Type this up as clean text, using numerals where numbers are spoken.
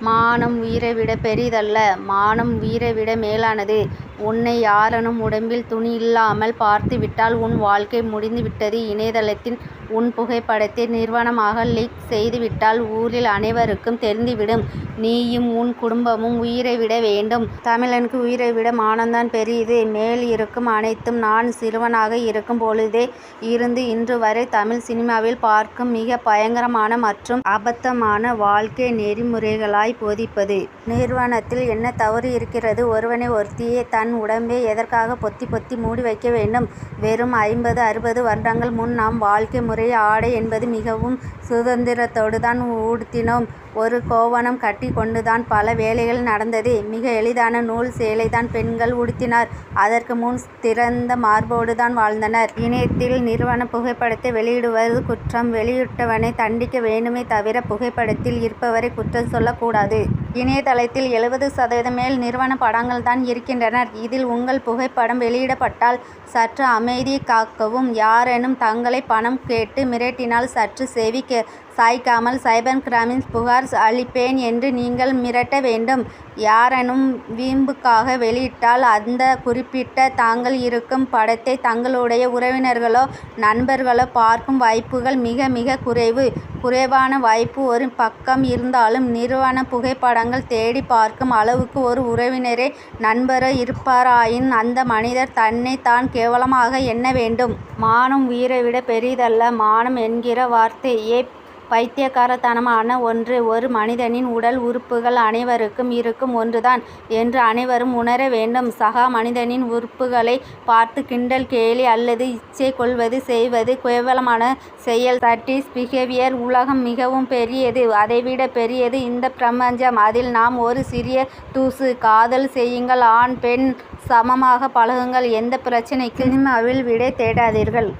மானம் உயிரைவிட பெரிதல்ல. மானம் உயிரைவிட மேலானது. உன்னை யாரேனும் உடம்பில் துணி இல்லாமல் பார்த்துவிட்டால் உன் வாழ்க்கை முடிந்து விட்டது. இணையதளத்தில் உன் புகைப்படத்தை நிர்வாணமாக லீக் செய்துவிட்டால் ஊரில் அனைவருக்கும் தெரிந்துவிடும். நீயும் உன் குடும்பமும் உயிரைவிட வேண்டும். தமிழனுக்கு உயிரைவிட மானம்தான் பெரியது. மேல் இருக்கும் அனைத்தும் நான் சிறுவனாக இருக்கும் பொழுதே இருந்து இன்று வரை தமிழ் சினிமாவில் பார்க்கும் மிக பயங்கரமான மற்றும் அபத்தமான வாழ்க்கை நெறிமுறைகளாய் போதிப்பது. நிர்வாணத்தில் என்ன தவறு இருக்கிறது? ஒருவனை ஒருத்தியை தன் உடம்பை எதற்காக பொத்தி பொத்தி மூடி வைக்க வேண்டும்? வெறும் 50-60 வருடங்கள் முன் நாம் வாழ்க்கை முறை ஆடை என்பது மிகவும் சுதந்திரத்தோடுதான் உடுத்தினோம். ஒரு கோவணம் கட்டி கொண்டுதான் பல வேலைகள் நடந்தது. மிக எளிதான நூல் சேலைதான் பெண்கள் உடுத்தினார். அதற்கு முன் திறந்த மார்போடு தான் வாழ்ந்தனர். இணையத்தில் நிர்வாண புகைப்படத்தை வெளியிடுவது குற்றம். வெளியிட்டவனை தண்டிக்க வேண்டுமே தவிர புகைப்படத்தில் இருப்பவரை குற்றம் சொல்லக்கூடாது. இணையதளத்தில் 70% மேல் நிர்வாண படங்கள் தான் இருக்கின்றனர். இதில் உங்கள் புகைப்படம் வெளியிடப்பட்டால் சற்று அமைதி காக்கவும். யாரேனும் தங்களை பணம் கேட்டு மிரட்டினால் சற்று செவி சாய்க்காமல் சைபர் கிரைமில் புகார் அளிப்பேன் என்று நீங்கள் மிரட்ட வேண்டும். யாரேனும் வீம்புக்காக வெளியிட்டால் அந்த குறிப்பிட்ட தாங்கள் இருக்கும் படத்தை தங்களுடைய உறவினர்களோ நண்பர்களோ பார்க்கும் வாய்ப்புகள் மிக மிக குறைவு. குறைவான வாய்ப்பு ஒரு பக்கம் இருந்தாலும் நிர்வாண புகைப்படங்கள் தேடி பார்க்கும் அளவுக்கு ஒரு உறவினரே நண்பரோ இருப்பாராயின் அந்த மனிதர் தன்னை தான் கேவலமாக எண்ண வேண்டும். மானம் உயிரைவிட பெரிதல்ல. மானம் என்கிற வார்த்தையே பைத்தியக்காரத்தனமான ஒன்று. ஒரு மனிதனின் உடல் உறுப்புகள் அனைவருக்கும் இருக்கும் ஒன்றுதான் என்று அனைவரும் உணர வேண்டும். சகா மனிதனின் உறுப்புகளை பார்த்து கிண்டல் கேலி அல்லது இச்சை கொள்வது செய்வது கேவலமான செயல். That is behaviour. உலகம் மிகவும் பெரியது. அதைவிட பெரியது இந்த பிரபஞ்சம். அதில் நாம் ஒரு சிறிய தூசு. காதல் செய்யுங்கள். ஆண் பெண் சமமாக பழகுங்கள். எந்த பிரச்சனைக்கும் சினிமாவில் விடை தேடாதீர்கள்.